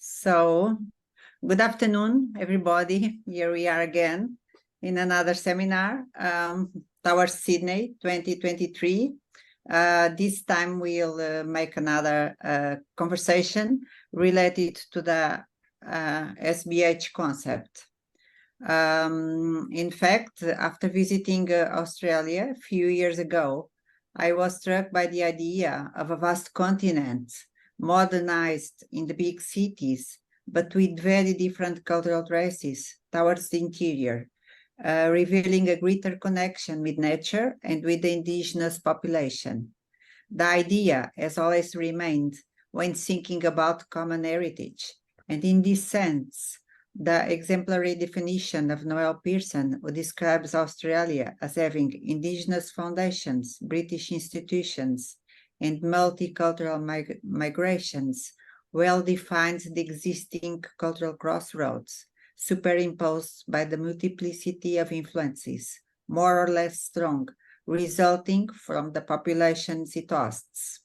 So, good afternoon, everybody. Here we are again in another seminar, Towards Sydney 2023. This time we'll make another conversation related to the SBH concept. In fact, after visiting Australia a few years ago, I was struck by the idea of a vast continent, modernized in the big cities, but with very different cultural traces towards the interior, revealing a greater connection with nature and with the indigenous population. The idea has always remained when thinking about common heritage, and in this sense, the exemplary definition of Noel Pearson, who describes Australia as having indigenous foundations, British institutions, and multicultural migrations, well defines the existing cultural crossroads, superimposed by the multiplicity of influences, more or less strong, resulting from the populations it hosts.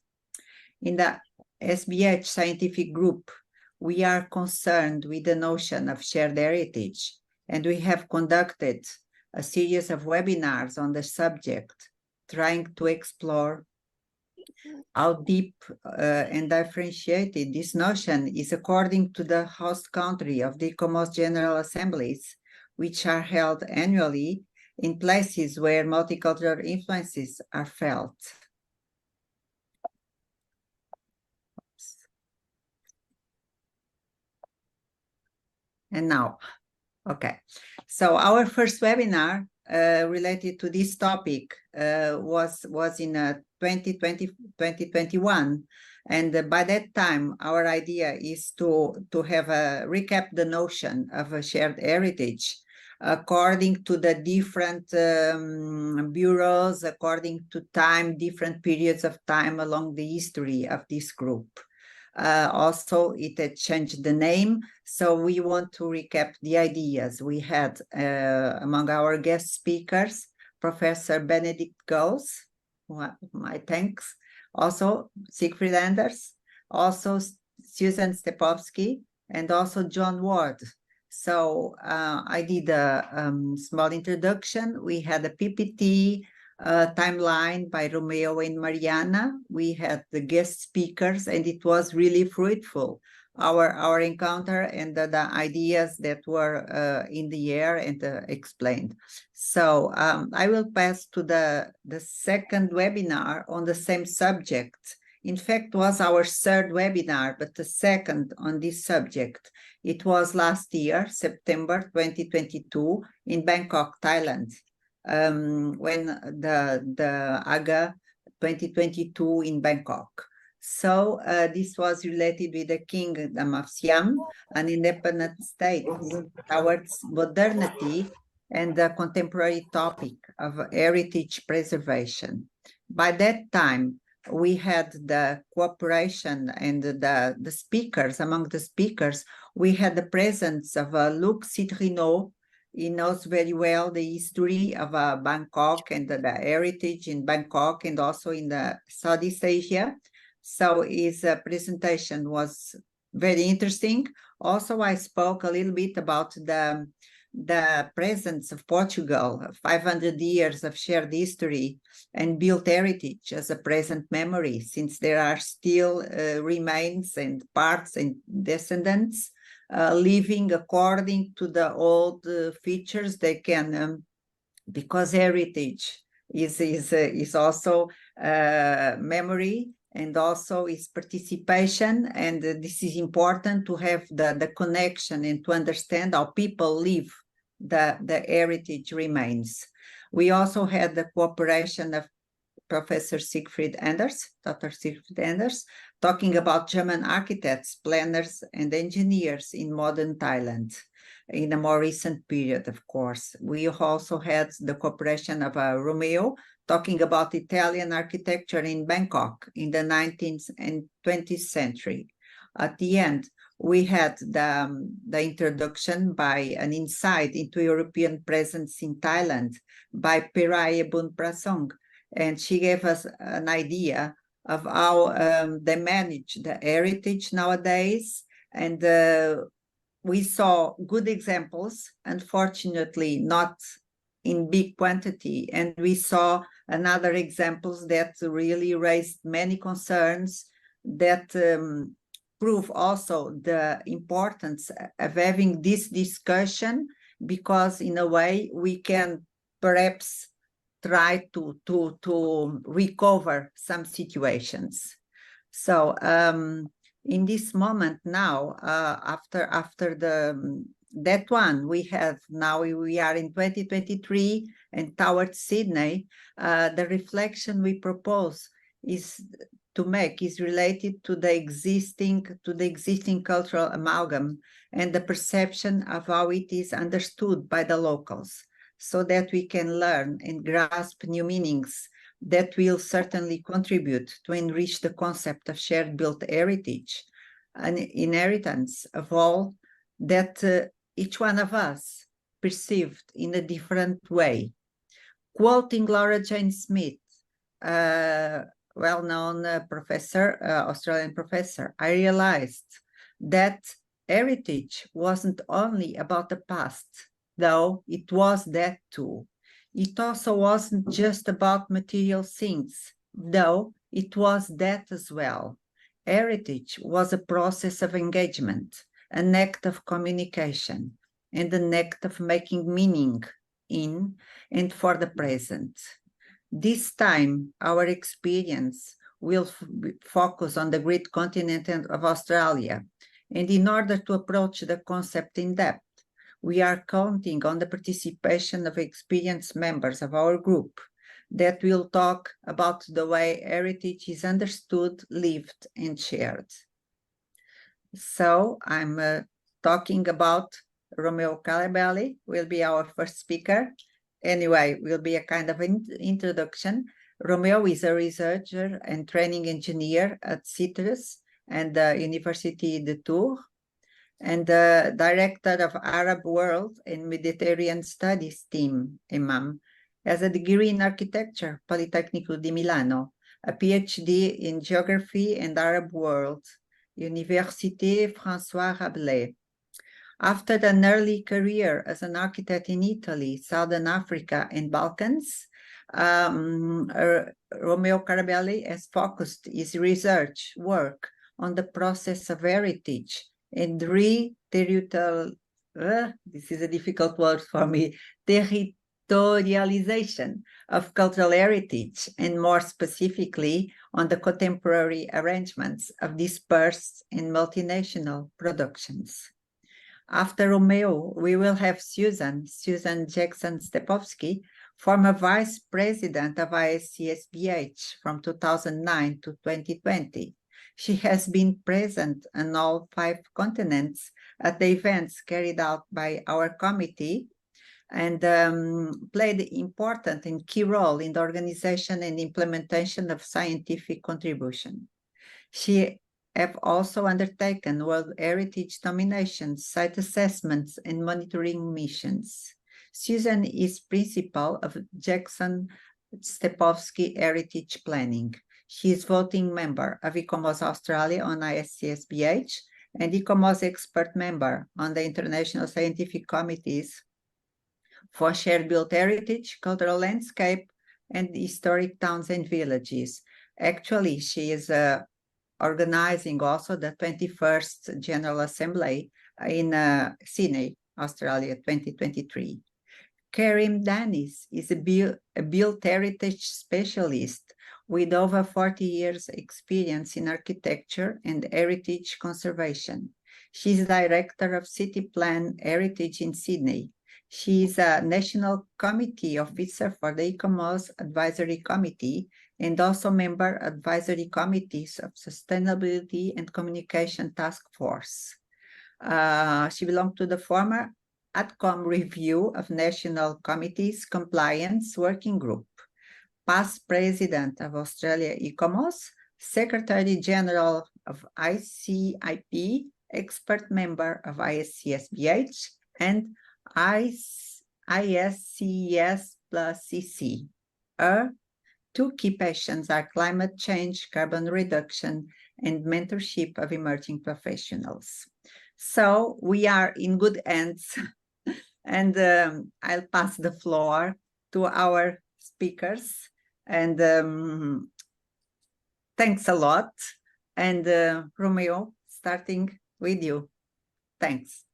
In the SBH scientific group, we are concerned with the notion of shared heritage, and we have conducted a series of webinars on the subject, trying to explore how deep and differentiated this notion is according to the host country of the ICOMOS General Assemblies, which are held annually in places where multicultural influences are felt. And now, okay. So our first webinar related to this topic was in 2021. And by that time, our idea is to have a recap the notion of a shared heritage according to the different bureaus, according to time, different periods of time along the history of this group. Also, it had changed the name, so we want to recap the ideas. We had among our guest speakers, Professor Benedict Gauss, my thanks, also Siegfried Anders, also Susan Stepovsky, and also John Ward. So I did a small introduction. We had a PPT, timeline by Romeo and Mariana. We had the guest speakers, and it was really fruitful, our encounter and the ideas that were in the air and explained. So I will pass to the second webinar on the same subject. In fact, was our third webinar, but the second on this subject. It was last year, September 2022, in Bangkok, Thailand. When the AGA 2022 in Bangkok. So this was related with the Kingdom of Siam, an independent state towards modernity and the contemporary topic of heritage preservation. By that time, we had the cooperation and the speakers, among the speakers, we had the presence of Luc Citrino. He knows very well the history of Bangkok and the heritage in Bangkok and also in the Southeast Asia. So his presentation was very interesting. Also, I spoke a little bit about the presence of Portugal, 500 years of shared history and built heritage as a present memory, since there are still remains and parts and descendants living according to the old features. They can, because heritage is also memory and also is participation, and this is important to have the connection and to understand how people live the heritage remains. We also had the cooperation of Professor Siegfried Anders, Dr. Siegfried Anders, talking about German architects, planners, and engineers in modern Thailand in a more recent period, of course. We also had the cooperation of Romeo, talking about Italian architecture in Bangkok in the 19th and 20th century. At the end, we had the introduction by an insight into European presence in Thailand by Piraye Bunprasong, and she gave us an idea of how they manage the heritage nowadays And we saw good examples, unfortunately not in big quantity, and we saw another examples that really raised many concerns that prove also the importance of having this discussion, because in a way we can perhaps try to recover some situations. So in this moment now, after that one we have now, we are in 2023 and towards Sydney, the reflection we propose is related to the existing cultural amalgam and the perception of how it is understood by the locals, so that we can learn and grasp new meanings that will certainly contribute to enrich the concept of shared built heritage, an inheritance of all that each one of us perceived in a different way. Quoting Laura Jane Smith, well-known Australian professor, I realized that heritage wasn't only about the past, though it was that too. It also wasn't just about material things, though it was that as well. Heritage was a process of engagement, an act of communication, and an act of making meaning in and for the present. This time, our experience will focus on the great continent of Australia, and in order to approach the concept in depth, we are counting on the participation of experienced members of our group that will talk about the way heritage is understood, lived, and shared. So I'm talking about Romeo Calabelli, will be our first speaker. Anyway, will be a kind of introduction. Romeo is a researcher and training engineer at CITRIS and the University de Tours, and the director of Arab World and Mediterranean Studies team, IMAM, has a degree in architecture, Politecnico di Milano, a PhD in geography and Arab world, Université François Rabelais. After an early career as an architect in Italy, Southern Africa, and Balkans, Romeo Carabelli has focused his research work on the process of heritage and this is a difficult word for me, territorialization of cultural heritage, and more specifically on the contemporary arrangements of dispersed and multinational productions. After Romeo, we will have Susan Jackson-Stepovsky, former Vice President of ICSBH from 2009 to 2020. She has been present on all 5 continents at the events carried out by our committee, and played an important and key role in the organization and implementation of scientific contribution. She have also undertaken World Heritage nominations, site assessments, and monitoring missions. Susan is principal of Jackson-Stepovsky Heritage Planning. She is voting member of ICOMOS Australia on ICSBH and ICOMOS expert member on the International Scientific Committees for Shared Built Heritage, Cultural Landscape, and Historic Towns and Villages. Actually, she is organizing also the 21st General Assembly in Sydney, Australia, 2023. Karim Danis is a built heritage specialist with over 40 years experience in architecture and heritage conservation. She is director of City Plan Heritage in Sydney. She is a National Committee officer for the ICOMOS Advisory Committee and also member advisory committees of Sustainability and Communication Task Force. She belonged to the former ADCOM Review of National Committees Compliance Working Group, past President of Australia ICOMOS, Secretary General of ICIP, expert member of ICSBH, and ISCES plus CC. Her 2 key passions are climate change, carbon reduction, and mentorship of emerging professionals. So we are in good hands, and I'll pass the floor to our speakers. And thanks a lot. And Romeo, starting with you. Thanks.